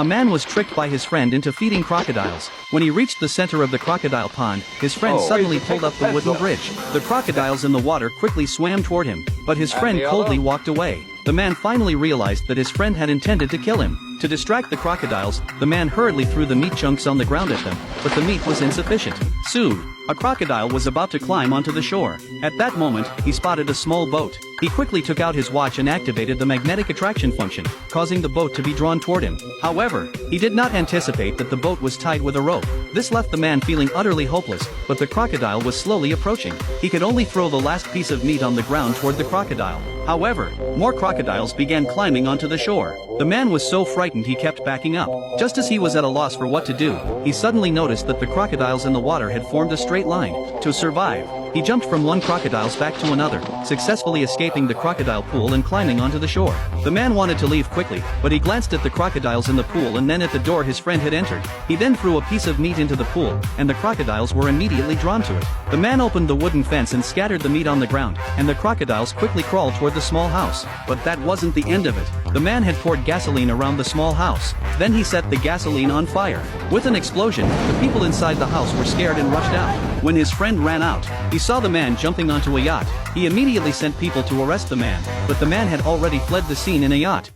A man was tricked by his friend into feeding crocodiles. When he reached the center of the crocodile pond, his friend suddenly pulled up the wooden bridge. The crocodiles in the water quickly swam toward him, but his friend coldly walked away. The man finally realized that his friend had intended to kill him. To distract the crocodiles, the man hurriedly threw the meat chunks on the ground at them, but the meat was insufficient. Soon, a crocodile was about to climb onto the shore. At that moment, he spotted a small boat. He quickly took out his watch and activated the magnetic attraction function, causing the boat to be drawn toward him. However, he did not anticipate that the boat was tied with a rope. This left the man feeling utterly hopeless, but the crocodile was slowly approaching. He could only throw the last piece of meat on the ground toward the crocodile. However, more crocodiles began climbing onto the shore. The man was so frightened he kept backing up. Just as he was at a loss for what to do, he suddenly noticed that the crocodiles in the water had formed a straight line. To survive, he jumped from one crocodile's back to another, successfully escaping the crocodile pool and climbing onto the shore. The man wanted to leave quickly, but he glanced at the crocodiles in the pool and then at the door his friend had entered. He then threw a piece of meat into the pool, and the crocodiles were immediately drawn to it. The man opened the wooden fence and scattered the meat on the ground, and the crocodiles quickly crawled toward the small house. But that wasn't the end of it. The man had poured gasoline around the small house. Then he set the gasoline on fire. With an explosion, the people inside the house were scared and rushed out. When his friend ran out, he saw the man jumping onto a yacht. He immediately sent people to arrest the man, but the man had already fled the scene in a yacht.